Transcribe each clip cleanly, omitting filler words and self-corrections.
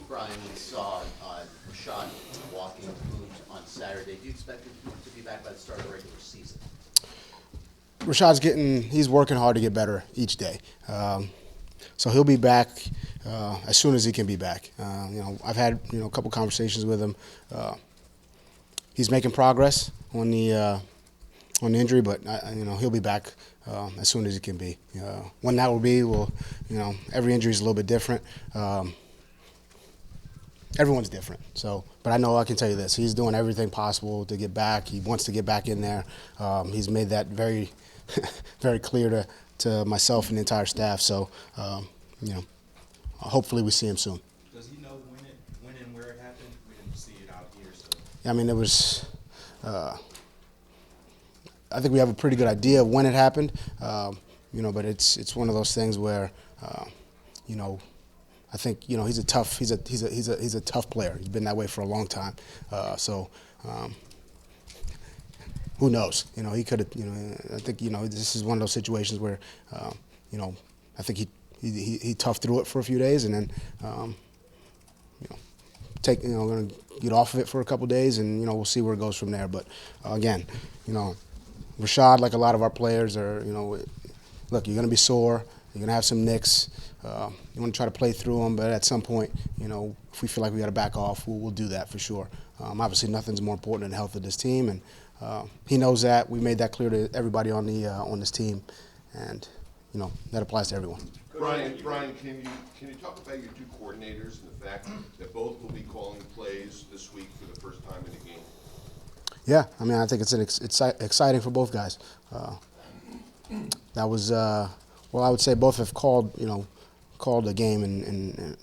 Brian, we saw Rashad walking boot on Saturday. Do you expect him to be back by the start of the regular season? He's working hard to get better each day. So he'll be back as soon as he can be back. I've had a couple conversations with him. He's making progress on the injury, but he'll be back as soon as he can be. When that will be, every injury is a little bit different. Everyone's different. So, but I can tell you this: he's doing everything possible to get back. He wants to get back in there. He's made that very, very clear to myself and the entire staff. So, hopefully we see him soon. Does he know when and where it happened? We didn't see it out here, so. I mean, it was. I think we have a pretty good idea of when it happened, but it's one of those things where, I think he's a tough player. He's been that way for a long time. Who knows? He could have. I think this is one of those situations where, I think he toughed through it for a few days and then, going to get off of it for a couple days and we'll see where it goes from there. But again, Rashad, like a lot of our players, look, you're going to be sore. You're going to have some nicks. You want to try to play through them, but at some point, if we feel like we got to back off, we'll do that for sure. Obviously, nothing's more important than the health of this team, and he knows that. We made that clear to everybody on this team, and that applies to everyone. Brian, can you talk about your two coordinators and the fact that both will be calling plays this week for the first time in the game? Yeah, I mean, I think it's exciting for both guys. That was I would say both have called a game in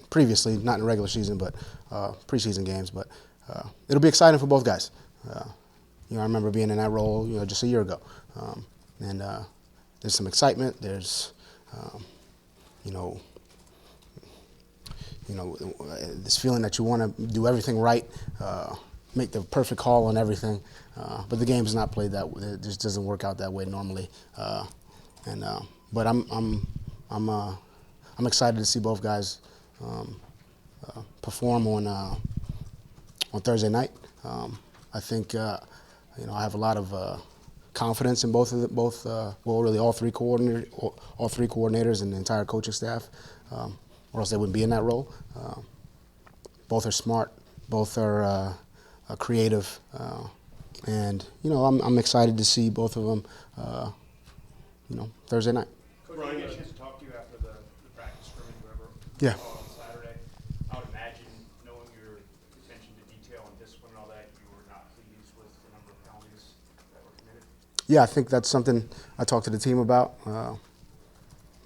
previously, not in regular season, but preseason games. But it'll be exciting for both guys. I remember being in that role, just a year ago, and there's some excitement. There's this feeling that you want to do everything right, make the perfect call on everything. But the game is not played that way. It just doesn't work out that way normally. But I'm excited to see both guys perform on Thursday night. I think I have a lot of confidence in all three coordinators and the entire coaching staff, or else they wouldn't be in that role. Both are smart. Both are creative, and I'm excited to see both of them. Thursday night. Coach, did you get a chance to talk to you after the practice scrimmage, whatever Yeah. on Saturday? I would imagine, knowing your attention to detail and discipline and all that, you were not pleased with the number of penalties that were committed? Yeah, I think that's something I talked to the team about. I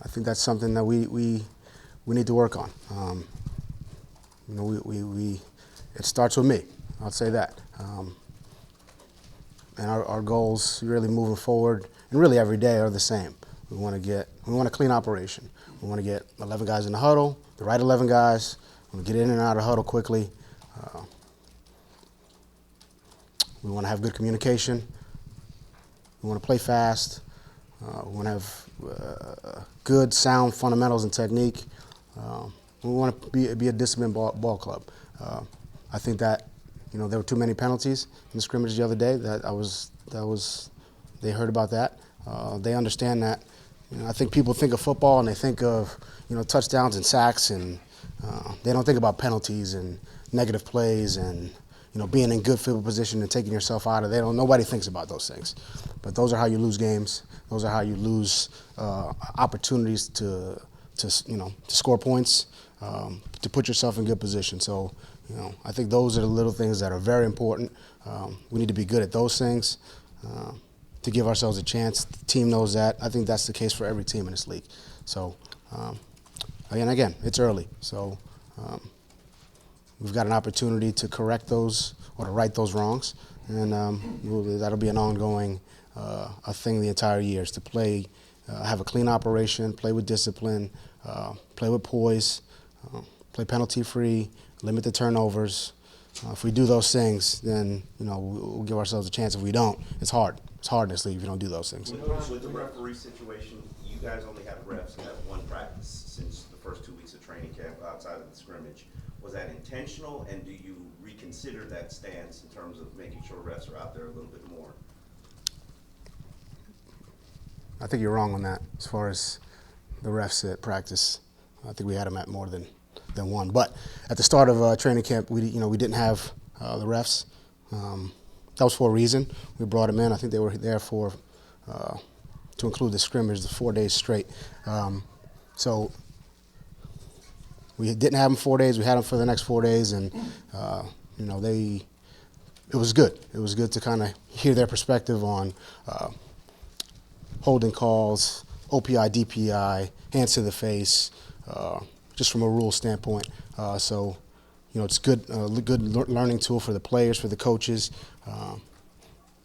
think that's something that we need to work on. It starts with me. I'll say that. And our goals really moving forward and really every day are the same. We want a clean operation. We want to get 11 guys in the huddle, the right 11 guys. We want to get in and out of the huddle quickly. We want to have good communication. We want to play fast. We want to have good, sound fundamentals and technique. We want to be a disciplined ball club. I think that there were too many penalties in the scrimmage the other day. They heard about that. They understand that. I think people think of football and they think of touchdowns and sacks, and they don't think about penalties and negative plays and being in good field position and taking yourself out of. Nobody thinks about those things, but those are how you lose games. Those are how you lose opportunities to score points, to put yourself in good position. So I think those are the little things that are very important. We need to be good at those things to give ourselves a chance. The team knows that. I think that's the case for every team in this league. So again, it's early. So we've got an opportunity to correct those or to right those wrongs, and that'll be an ongoing a thing the entire year, is to play, have a clean operation, play with discipline, play with poise, play penalty-free, limit the turnovers. If we do those things, then we'll give ourselves a chance. If we don't, it's hard. It's hard in this league if you don't do those things. With the referee situation, you guys only have refs and have one practice since the first 2 weeks of training camp outside of the scrimmage. Was that intentional, and do you reconsider that stance in terms of making sure refs are out there a little bit more? I think you're wrong on that as far as the refs at practice. I think we had them at more than one. But at the start of training camp, we didn't have the refs. That was for a reason. We brought them in. I think they were there for to include the scrimmage, the 4 days straight. So we didn't have them 4 days. We had them for the next 4 days, and it was good. It was good to kind of hear their perspective on holding calls, OPI, DPI, hands to the face, just from a rule standpoint. So it's good learning tool for the players, for the coaches.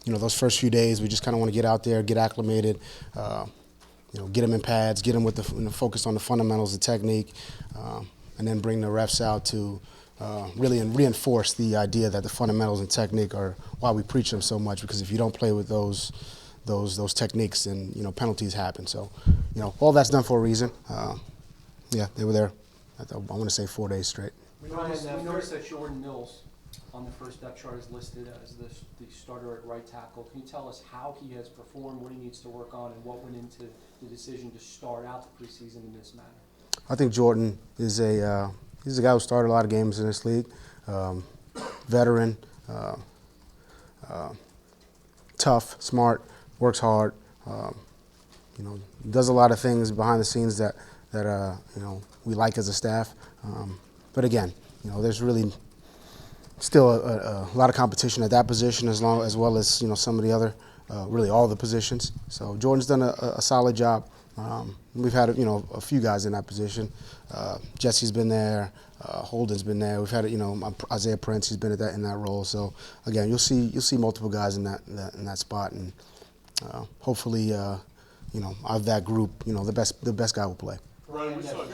Those first few days, we just kind of want to get out there, get acclimated, get them in pads, get them with focus on the fundamentals, the technique, and then bring the refs out to really reinforce the idea that the fundamentals and technique are why we preach them so much, because if you don't play with those techniques, then penalties happen. So all that's done for a reason. Yeah, they were there. I want to say 4 days straight. We noticed that Jordan Mills on the first depth chart is listed as the starter at right tackle. Can you tell us how he has performed, what he needs to work on, and what went into the decision to start out the preseason in this manner? I think Jordan is he's a guy who started a lot of games in this league. Veteran, tough, smart, works hard. Does a lot of things behind the scenes that we like as a staff. But again, there's really still a lot of competition at that position, as well as some of the other, really all the positions. So Jordan's done a solid job. We've had a few guys in that position. Jesse's been there. Holden's been there. We've had Isaiah Prince. He's been in that role. So again, you'll see multiple guys in that spot, and hopefully out of that group, the best guy will play. Ryan, we saw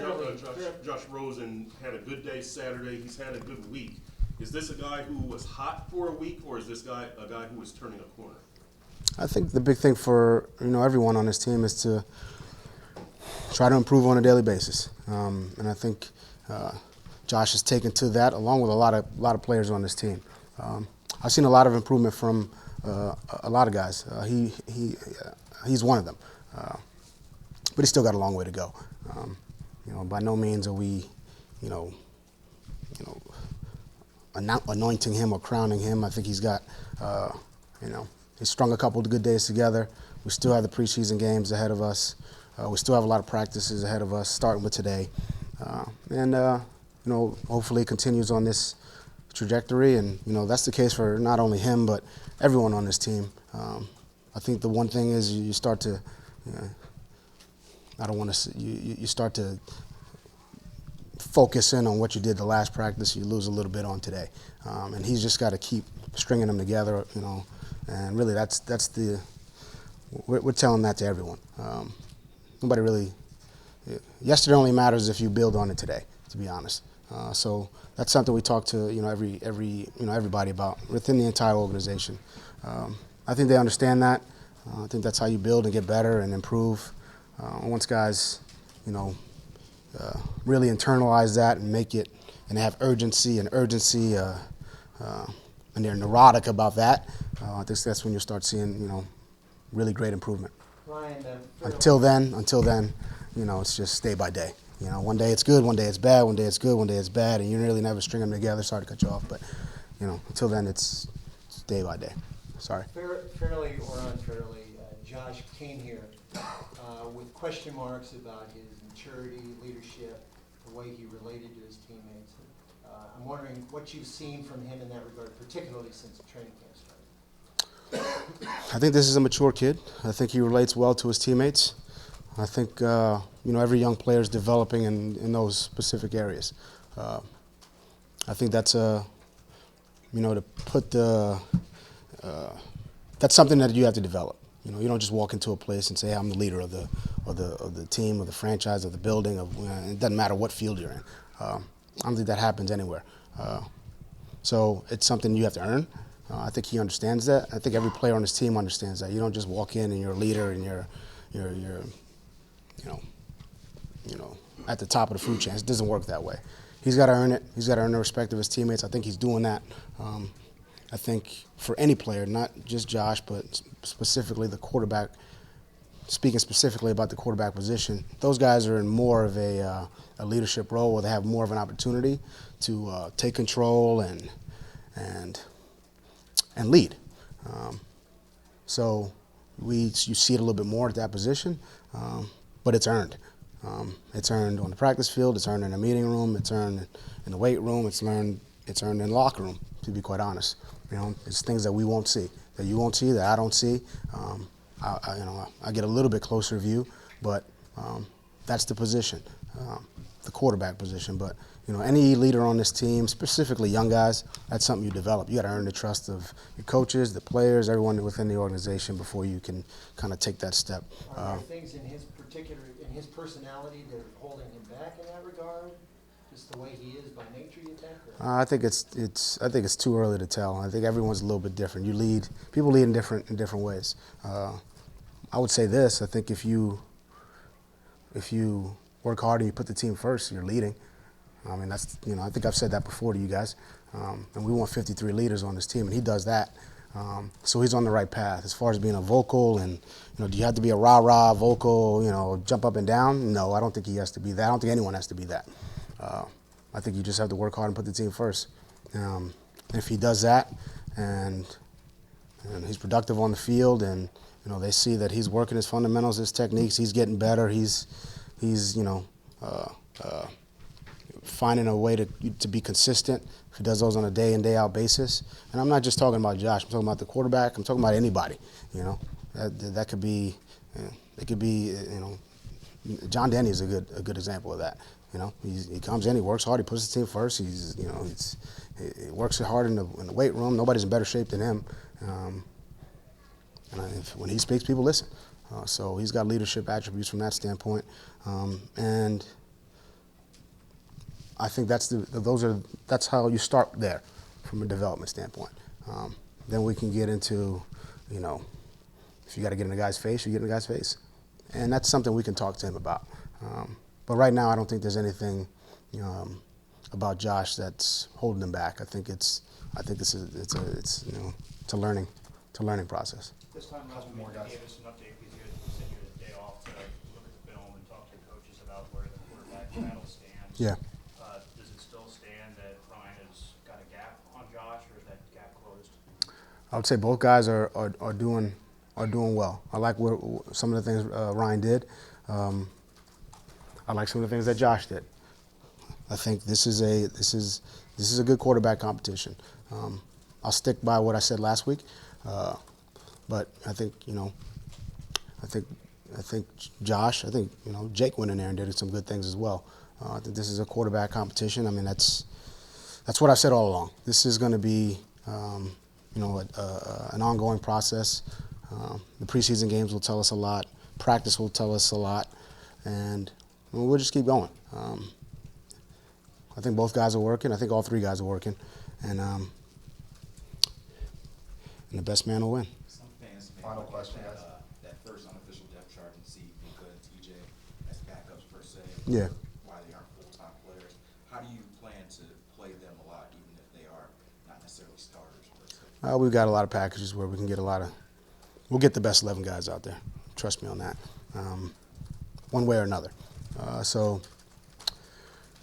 Josh Rosen had a good day Saturday. He's had a good week. Is this a guy who was hot for a week, or is this guy a guy who was turning a corner? I think the big thing for everyone on this team is to try to improve on a daily basis, and I think Josh has taken to that, along with a lot of players on this team. I've seen a lot of improvement from a lot of guys. He's one of them, but he's still got a long way to go. By no means are we, anointing him or crowning him. I think he's got, he's strung a couple of good days together. We still have the preseason games ahead of us. We still have a lot of practices ahead of us, starting with today. And hopefully it continues on this trajectory. And, that's the case for not only him, but everyone on this team. I think the one thing is you start to, you start to focus in on what you did the last practice. You lose a little bit on today. And he's just got to keep stringing them together, and really we're telling that to everyone. Nobody really, yesterday only matters if you build on it today, to be honest. So that's something we talk to, everybody about within the entire organization. I think they understand that. I think that's how you build and get better and improve. Once guys, really internalize that and make it, and they have urgency, and they're neurotic about that, I think that's when you'll start seeing, really great improvement. Ryan, Until then, it's just day by day. One day it's good, one day it's bad, one day it's good, one day it's bad, and you really never string them together. Sorry to cut you off, but until then it's day by day. Sorry. Fairly or unfairly, Josh came here with question marks about his maturity, leadership, the way he related to his teammates. I'm wondering what you've seen from him in that regard, particularly since training camp started. I think this is a mature kid. I think he relates well to his teammates. I think every young player is developing in those specific areas. I think that's to put that's something that you have to develop. You don't just walk into a place and say, hey, I'm the leader of the team, of the franchise, of the building. It doesn't matter what field you're in. I don't think that happens anywhere. So it's something you have to earn. I think he understands that. I think every player on his team understands that. You don't just walk in and you're a leader and you're at the top of the food chain. It doesn't work that way. he's got to earn it. He's got to earn the respect of his teammates. I think he's doing that. I think for any player, not just Josh, but specifically the quarterback, speaking specifically about the quarterback position, those guys are in more of a leadership role where they have more of an opportunity to take control and lead. So you see it a little bit more at that position, but it's earned. It's earned on the practice field. It's earned in the meeting room. It's earned in the weight room. It's earned in the locker room. To be quite honest, it's things that we won't see, that you won't see, that I don't see. I get a little bit closer view, but that's the position, the quarterback position. But any leader on this team, specifically young guys, that's something you develop. You got to earn the trust of your coaches, the players, everyone within the organization before you can kind of take that step. Are there things in his personality that are holding him back in that regard? Just the way he is by nature, you think? I think it's too early to tell. I think everyone's a little bit different. People lead in different ways. I would say this: I think if you work hard and you put the team first, you're leading. I mean, that's I think I've said that before to you guys. And we want 53 leaders on this team, and he does that. So he's on the right path. As far as being a vocal and do you have to be a rah-rah vocal, jump up and down? No, I don't think he has to be that. I don't think anyone has to be that. I think you just have to work hard and put the team first. If he does that, and he's productive on the field, and they see that he's working his fundamentals, his techniques, he's getting better. He's finding a way to be consistent. If he does those on a day in, day out basis, and I'm not just talking about Josh. I'm talking about the quarterback. I'm talking about anybody. That could be. It could be. John Denny is a good example of that. He comes in, he works hard, he puts his team first. He works hard in the weight room. Nobody's in better shape than him. When he speaks, people listen. So he's got leadership attributes from that standpoint, and I think that's how you start there, from a development standpoint. Then we can get into, if you got to get in a guy's face, you get in a guy's face, and that's something we can talk to him about. But right now, I don't think there's anything about Josh that's holding him back. I think it's a learning process. This time last week, you gave us an update because you said you had a day off to look at the film and talk to coaches about where the quarterback battle stands. Yeah. Does it still stand that Ryan has got a gap on Josh, or is that gap closed? I would say both guys are doing well. I like some of the things Ryan did. I like some of the things that Josh did. I think this is a good quarterback competition. I'll stick by what I said last week, but I think Josh, Jake went in there and did some good things as well. I think this is a quarterback competition. I mean, that's what I've said all along. This is going to be an ongoing process. The preseason games will tell us a lot. Practice will tell us a lot, and we'll just keep going. I think both guys are working. I think all three guys are working, and the best man will win. Some fans may Final look question, at guys. that first unofficial depth chart and see Mika and TJ as backups per se. Yeah. Why they aren't full-time players. How do you plan to play them a lot, even if they are not necessarily starters per se? We've got a lot of packages where we can get we'll get the best 11 guys out there. Trust me on that, one way or another. So,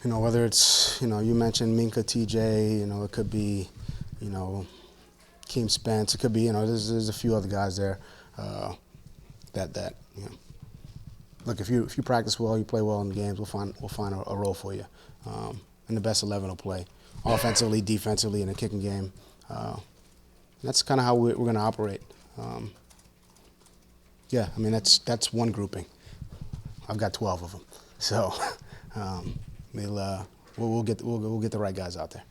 whether it's, you mentioned Minka, TJ, it could be, Keem Spence, it could be, there's a few other guys there that look, if you practice well, you play well in the games, we'll find a role for you. And the best 11 will play offensively, defensively, in a kicking game. That's kind of how we're going to operate. Yeah, I mean, that's one grouping. I've got 12 of them. So we'll get the right guys out there.